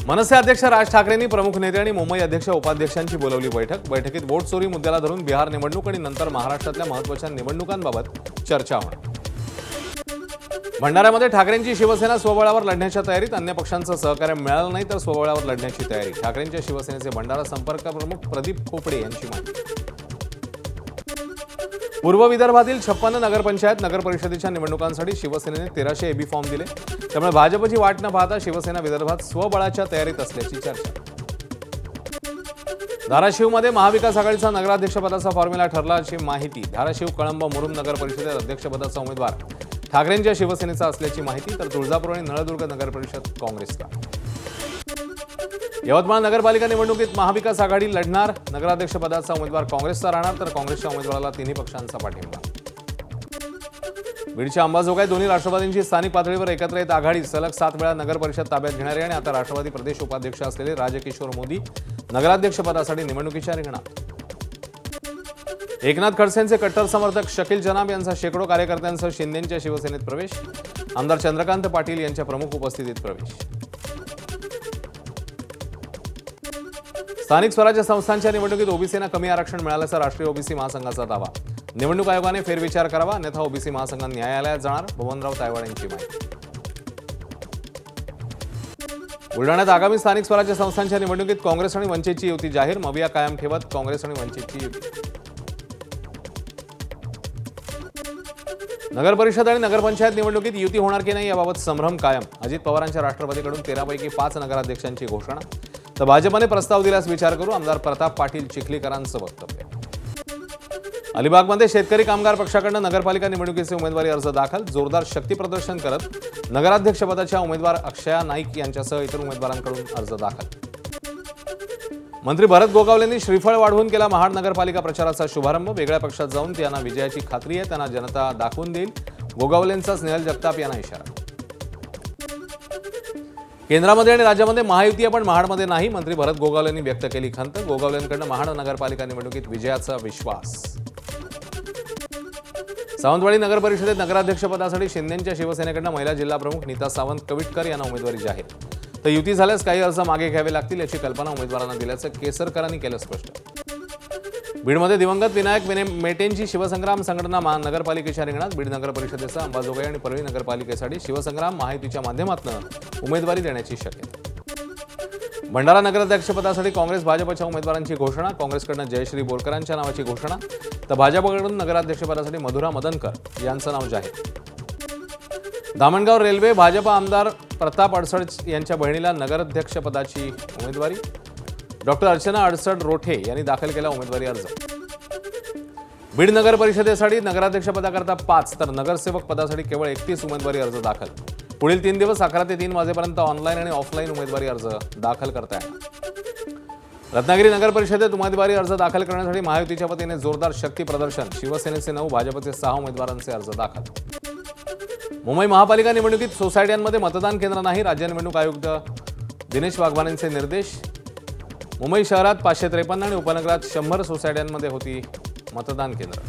मनसे अध्यक्ष राज ठाकरेंनी प्रमुख नेते आणि मुंबई अध्यक्ष उपाध्यक्षांची बोलावली बैठकीत वोट चोरी मुद्द्याला धरून बिहार निवडणूक आणि नंतर महाराष्ट्रातल्या महत्त्वाच्या निवडणुकांबाबत चर्चा होणार। भंडाऱ्यामध्ये ठाकरेंची शिवसेना स्वबळावर लढण्याच्या तयारीत, अन्य पक्षांचं सहकार्य मिळालं नाही तर स्वबळावर लढण्याची तयारी। ठाकरेंच्या शिवसेनेचे भंडारा संपर्क प्रमुख प्रदीप खोपडे यांची माहिती। पूर्व विदर्भातील 56 नगरपंचायत नगरपरिषदेच्या निवडणुकांसाठी शिवसेनेने 1300 एबी फॉर्म दिले, त्यामुळे भाजपची वाट न पाहता शिवसेना विदर्भात स्वबळाच्या तयारीत असल्याची चर्चा। धाराशिवमध्ये महाविकास आघाडीचा नगराध्यक्षपदाचा फॉर्म्युला ठरला अशी माहिती। धाराशिव कळंब मुरुम नगरपरिषदेत अध्यक्षपदाचा उमेदवार ठाकरेंच्या शिवसेनेचा असल्याची माहिती, तर तुळजापूर आणि नळदुर्ग नगरपरिषद काँग्रेसला। यवतमाळ नगरपालिका निवडणुकीत महाविकास आघाडी लढणार, नगराध्यक्षपदाचा उमेदवार काँग्रेसचा राहणार, तर काँग्रेसच्या उमेदवाराला तिन्ही पक्षांचा पाठिंबा। बीडच्या अंबाजोगाई दोन्ही राष्ट्रवादींची स्थानिक पातळीवर एकत्र येत आघाडी, सलग 7 वेळा नगरपरिषद ताब्यात घेणारे आणि आता राष्ट्रवादी प्रदेश उपाध्यक्ष असलेले राजकिशोर मोदी नगराध्यक्षपदासाठी निवडणुकीच्या रिंगणात। एकनाथ खडसेंचे कट्टर समर्थक शकील जनाब यांचा शेकडो कार्यकर्त्यांसह शिंदेंच्या शिवसेनेत प्रवेश, आमदार चंद्रकांत पाटील यांच्या प्रमुख उपस्थितीत प्रवेश। स्थानिक स्वराज्य संस्थांच्या निवडणुकीत ओबीसींना कमी आरक्षण मिळाल्याचा राष्ट्रीय ओबीसी महासंघाचा दावा। निवडणूक आयोगाने फेरविचार करावा, अन्यथा ओबीसी महासंघ न्यायालयात जाणार, बबनराव तायवाड यांची माहिती। बुलढाण्यात आगामी स्थानिक स्वराज्य संस्थांच्या निवडणुकीत काँग्रेस आणि वंचितची युती जाहीर, मविया कायम ठेवत काँग्रेस आणि वंचितची युती। नगरपरिषद आणि नगरपंचायत निवडणुकीत युती होणार की नाही याबाबत संभ्रम कायम। अजित पवारांच्या राष्ट्रवादीकडून 13 पैकी 5 नगराध्यक्षांची घोषणा, तर भाजपने प्रस्ताव दिल्यास विचार करू, आमदार प्रताप पाटील चिखलीकरांचं वक्तव्य। अलिबागमध्ये शेतकरी कामगार पक्षाकडून नगरपालिका निवडणुकीचे उमेदवारी अर्ज दाखल, जोरदार शक्तीप्रदर्शन करत नगराध्यक्षपदाच्या उमेदवार अक्षया नाईक यांच्यासह इतर उमेदवारांकडून अर्ज दाखल। मंत्री भरत गोगावलेंनी श्रीफळ वाढवून केला महाड नगरपालिका प्रचाराचा शुभारंभ, वेगळ्या पक्षात जाऊन त्यांना विजयाची खात्री आहे, त्यांना जनता दाखवून देईल, गोगावलेंचा स्नेहल जगताप यांना इशारा। केंद्रामध्ये आणि राज्यामध्ये महायुती आहे पण महाडमध्ये नाही, मंत्री भरत गोगावलेंनी व्यक्त केली खंत, गोगावलेंकडून महाड नगरपालिका निवडणुकीत विजयाचा विश्वास। सावंतवाडी नगरपरिषदेत नगराध्यक्षपदासाठी शिंदेंच्या शिवसेनेकडून महिला जिल्हा प्रमुख नीता सावंत कविटकर यांना उमेदवारी जाहीर, तर युती झाल्यास काही अर्ज मागे घ्यावे लागतील याची कल्पना उमेदवारांना दिल्याचं केसरकरांनी केलं स्पष्ट। बीडमध्ये दिवंगत विनायक मेटेंची शिवसंग्राम संघटना नगरपालिकेच्या रिंगणात, बीड नगर परिषदेचा अंबाजोगाई आणि परळी नगरपालिकेसाठी शिवसंग्राम महायुतीच्या माध्यमातून उमेदवारी देण्याची शक्यता। भंडारा नगराध्यक्षपदासाठी काँग्रेस भाजपच्या उमेदवारांची घोषणा, काँग्रेसकडून जयश्री बोरकरांच्या नावाची घोषणा, तर भाजपकडून नगराध्यक्षपदासाठी मधुरा मदनकर यांचं नाव जाहीर। धामणगाव रेल्वे भाजप आमदार प्रताप अडसड यांच्या बहिणीला नगराध्यक्षपदाची उमेदवारी, डॉक्टर अर्चना अडसड रोठे यांनी दाखल केला उमेदवारी अर्ज। बीड नगर परिषदेसाठी नगराध्यक्षपदाकरता 5 तर नगरसेवक पदासाठी केवळ 31 उमेदवारी अर्ज दाखल। पुढील 3 दिवस 11 ते 3 वाजेपर्यंत ऑनलाईन आणि ऑफलाईन उमेदवारी अर्ज दाखल करता येणार। रत्नागिरी नगर परिषदेत उमेदवारी अर्ज दाखल करण्यासाठी महायुतीच्या वतीने जोरदार शक्ती प्रदर्शन, शिवसेनेचे 9, भाजपचे 6 उमेदवारांचे अर्ज दाखल। मुंबई महापालिका निवडणुकीत सोसायट्यांमध्ये मतदान केंद्र नाही, राज्य निवडणूक आयुक्त दिनेश वाघमारेंचे निर्देश। मुंबई शहरात 553 आणि उपनगरात 100 सोसायट्यांमध्ये होती मतदान केंद्र।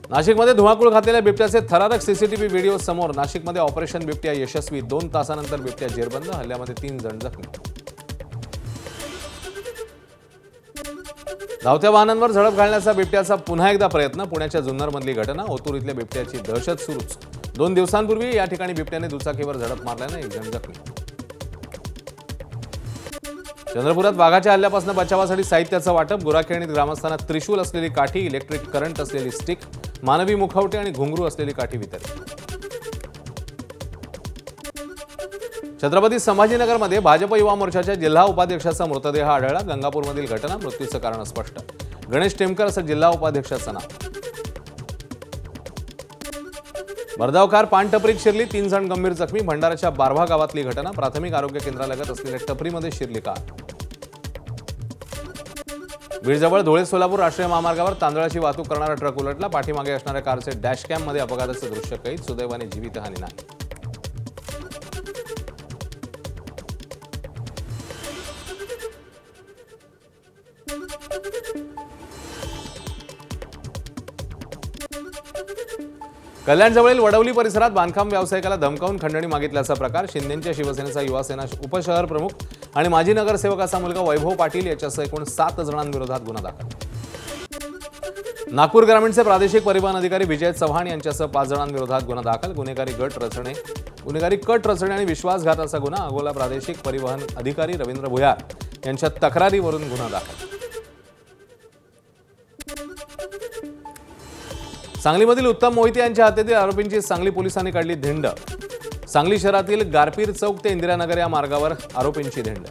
नाशिकमध्ये धुमाकूळ घातलेल्या बिबट्याचे थरारक सीसीटीव्ही व्हिडिओ समोर, नाशिकमध्ये ऑपरेशन बिबट्या यशस्वी, 2 तासानंतर बिबट्या जेरबंद, हल्ल्यामध्ये 3 जण जखमी। धावत्या वाहनांवर झडप घालण्याचा बिबट्याचा पुन्हा एकदा प्रयत्न, पुण्याच्या जुन्नरमधली घटना, ओतूर इथल्या बिबट्याची दहशत सुरूच। 2 दिवसांपूर्वी या ठिकाणी बिबट्याने दुचाकीवर झडप मारल्याने 1 जण जखमी। चंद्रपुरात वाघाच्या हल्ल्यापासून बचावासाठी साहित्याचं वाटप, गुराखेडीत ग्रामस्थांना त्रिशूल असलेली काठी, इलेक्ट्रिक करंट असलेली स्टिक, मानवी मुखवटे आणि घुंगरू असलेली काठी वितरित। छत्रपती संभाजीनगरमध्ये भाजप युवा मोर्चाच्या जिल्हा उपाध्यक्षाचा मृतदेह आढळला, गंगापूरमधील घटना, मृत्यूचं कारण अस्पष्ट, गणेश टेमकर असं जिल्हा उपाध्यक्षाचं नाव। भरधाव कार पानटपरीत शिरली, 3 जण गंभीर जखमी, भंडाऱ्याच्या बारवा गावातली घटना, प्राथमिक आरोग्य केंद्रालगत असलेल्या टपरीमध्ये शिरली कार। बीडजवळ धुळे सोलापूर राष्ट्रीय महामार्गावर तांदळाची वाहतूक करणारा ट्रक उलटला, पाठीमागे असणाऱ्या कारचे डॅशकॅम मध्ये अपघाताचे दृश्य कैद, सुदैवाने जीवितहानी नाही। कल्याणजवळील वडवली परिसरात बांधकाम व्यावसायिकाला धमकावून खंडणी मागितल्याचा प्रकार. शिंदेच्या शिवसेनेचा युवासेना उपशहर प्रमुख आणि माजी नगरसेवकाचा मुलगा वैभव पाटील याच्यासह एकूण 7 जणांविरोधात गुन्हा दाखल. नागपूर ग्रामीणचे प्रादेशिक परिवहन अधिकारी विजय चव्हाण यांच्यासह 5 जणांविरोधात गुन्हा दाखल. गुन्हेगारी कट रचणे आणि विश्वासघाताचा गुन्हा. अकोला प्रादेशिक परिवहन अधिकारी रवींद्र भुयार यांच्या तक्रारीवरून गुन्हा दाखल. सांगलीमधील उत्तम मोहिते यांच्या हत्येतील आरोपींची सांगली पोलिसांनी काढली धिंड. सांगली शहरातील गारपीर चौक ते इंदिरानगर या मार्गावर आरोपींची धिंड.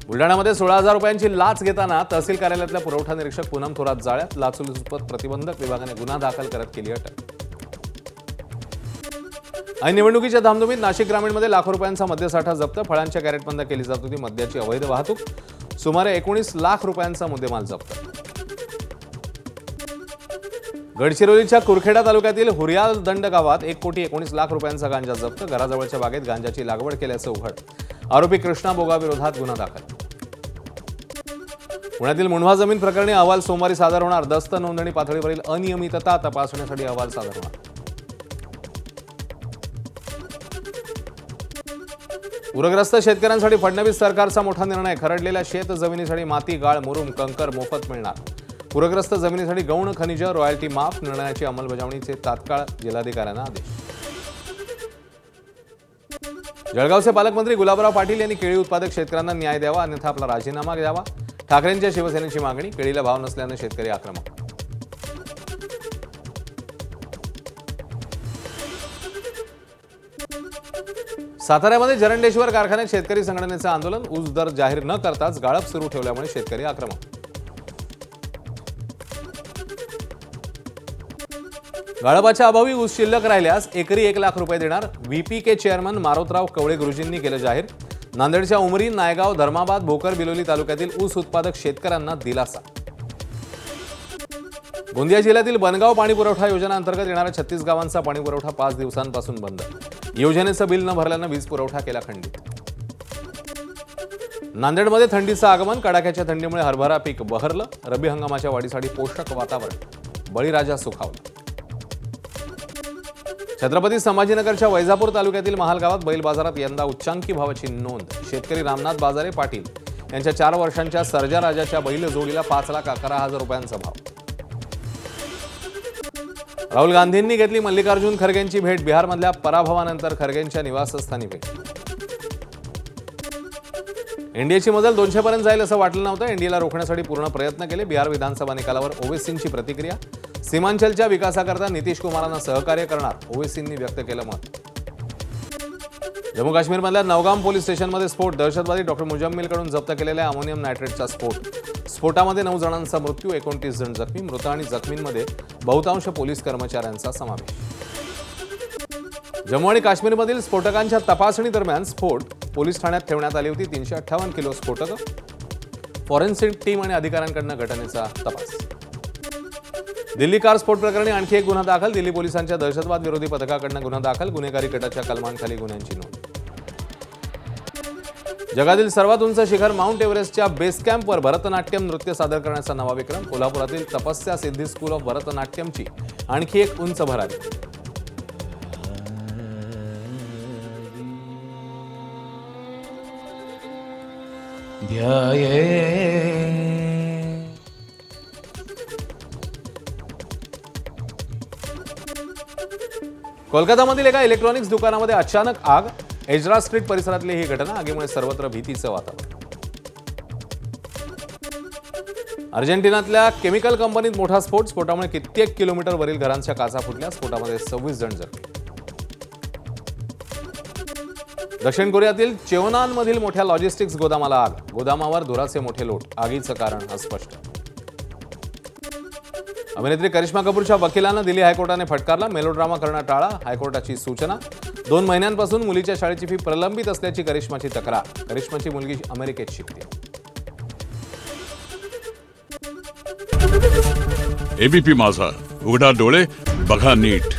बुलढाण्यामध्ये 16,000 रुपयांची लाच घेताना तहसील कार्यालयातल्या पुरवठा निरीक्षक पूनम थोरात जाळ्यात. लाचलुचपत प्रतिबंधक विभागाने गुन्हा दाखल करत केली अटक. आणि निवडणुकीच्या धामधुमीत नाशिक ग्रामीणमध्ये लाखो रुपयांचा मद्यसाठा जप्त. फळांच्या कॅरेट बंद केली जात होती. मद्याची अवैध वाहतूक. सुमारे 19 लाख रुपयांचा मुद्देमाल जप्त. गडचिरोलीच्या कुरखेडा तालुक्यातील हुरियालदंड गावात 1,19 लाख रुपयांचा गांजा जप्त. घराजवळच्या बागेत गांजाची लागवड केल्याचं उघड. आरोपी कृष्णा बोगा विरोधात गुन्हा दाखल. पुण्यातील मुंढवा जमीन प्रकरणी अहवाल सोमवारी सादर होणार. दस्त नोंदणी पातळीवरील अनियमितता तपासण्यासाठी अहवाल सादर होणार. पूरग्रस्त शेतकऱ्यांसाठी फडणवीस सरकारचा मोठा निर्णय. खरडलेल्या शेत जमिनीसाठी माती, गाळ, मुरुम, कंकर मोफत मिळणार. पूरग्रस्त जमिनीसाठी गौण खनिज रॉयल्टी माफ. निर्णयाची अंमलबजावणीचे तात्काळ जिल्हाधिकाऱ्यांना आदेश. जळगावचे पालकमंत्री गुलाबराव पाटील यांनी केळी उत्पादक शेतकऱ्यांना न्याय द्यावा, अन्यथा आपला राजीनामा द्यावा. ठाकरेंच्या शिवसेनेची मागणी. केळीला भाव नसल्याने शेतकरी आक्रमक. साताऱ्यामध्ये जरंडेश्वर कारखान्यात शेतकरी संघटनेचं आंदोलन. ऊस दर जाहीर न करताच गाळप सुरू ठेवल्यामुळे शेतकरी आक्रमक. गाळपाच्या अभावी ऊस शिल्लक राहिल्यास एकरी 1 लाख रुपये देणार. व्हीपीके चेअरमन मारोतराव कवळे गुरुजींनी केलं जाहीर. नांदेडच्या उमरी, नायगाव, धर्माबाद, भोकर, बिलोली तालुक्यातील ऊस उत्पादक शेतकऱ्यांना दिलासा. गोंदिया जिल्ह्यातील बनगाव पाणी पुरवठा योजना अंतर्गत येणाऱ्या 36 गावांचा पाणी पुरवठा 5 दिवसांपासून बंद. योजनेचं बिल न भरल्यानं वीज पुरवठा केला खंडित. नांदेडमध्ये थंडीचं आगमन. कडाक्याच्या थंडीमुळे हरभरा पीक बहरलं. रब्बी हंगामाच्या वाढीसाठी पोषक वातावरण. बळीराजा सुखावला. छत्रपती संभाजीनगरच्या वैजापूर तालुक्यातील महाल गावात बैल बाजारात यंदा उच्चांकी भावाची नोंद. शेतकरी रामनाथ बाजारे पाटील यांच्या 4 वर्षांच्या सर्जा राजाच्या बैल जोडीला 5,11,000 रुपयांचा भाव. राहुल गांधींनी घेतली मल्लिकार्जुन खरगेंची भेट. बिहारमधल्या पराभवानंतर खरगेंच्या निवासस्थानी भेट. एनडीएची मजल 200 पर्यंत जाईल असं वाटलं नव्हतं. एनडीएला रोखण्यासाठी पूर्ण प्रयत्न केले. बिहार विधानसभा निकालावर ओवेसींची प्रतिक्रिया. सीमांचलच्या विकासाकरता नितीश कुमारांना सहकार्य करणार, ओवेसींनी व्यक्त केलं मत. जम्मू काश्मीरमधल्या नवगाम पोलीस स्टेशनमध्ये स्फोट. दहशतवादी डॉक्टर मुजम्मिलकडून जप्त केलेल्या अमोनियम नायट्रेटचा स्फोट. स्फोटामध्ये 9 जणांचा मृत्यू, 29 जण जखमी. मृत आणि जखमींमध्ये बहुतांश पोलीस कर्मचाऱ्यांचा समावेश. जम्मू आणि काश्मीरमधील स्फोटकांच्या तपासणी दरम्यान स्फोट. पोलीस ठाण्यात ठेवण्यात आली होती 358 किलो स्फोटकं. फॉरेन्सिक टीम आणि अधिकाऱ्यांकडून घटनेचा तपास. दिल्ली कार स्फोट प्रकरणी आणखी एक गुन्हा दाखल. दिल्ली पोलिसांच्या दहशतवाद विरोधी पथकाकडून गुन्हा दाखल. गुन्हेगारी गटाच्या कलमांखाली गुन्ह्यांची नोंद. जगातील सर्वात उंच शिखर माउंट एव्हरेस्टच्या बेस कॅम्पवर भरतनाट्यम नृत्य सादर करण्याचा नवा विक्रम. कोल्हापुरातील तपस्या सिद्धी स्कूल ऑफ भरतनाट्यमची आणखी एक उंच भरारी. कोलकातामधील एका इलेक्ट्रॉनिक्स दुकानामध्ये अचानक आग. एजरा स्ट्रीट परिसरातली ही घटना. आगीमुळे सर्वत्र भीतीचं वातावरण. अर्जेंटिनातल्या केमिकल कंपनीत मोठा स्फोट. स्फोटामुळे कित्येक किलोमीटर वरील घरांच्या काचा फुटल्या. स्फोटामध्ये 26 जण जखमी. दक्षिण कोरियातील चेओनानमधील मोठ्या लॉजिस्टिक्स गोदामाला आग. गोदामावर धुराचे मोठे लोट. आगीचं कारण अस्पष्ट. अभिनेत्री करिश्मा कपूरच्या वकिलांना दिल्ली हायकोर्टाने फटकारला. मेलोड्रामा करणं टाळा, हायकोर्टाची सूचना. 2 महिन्यांपासून मुलीच्या शाळेची फी प्रलंबित असल्याची करिश्माची तक्रार. करिश्माची मुलगी अमेरिकेत शिकते. एबीपी माझा, उघडा डोळे बघा नीट.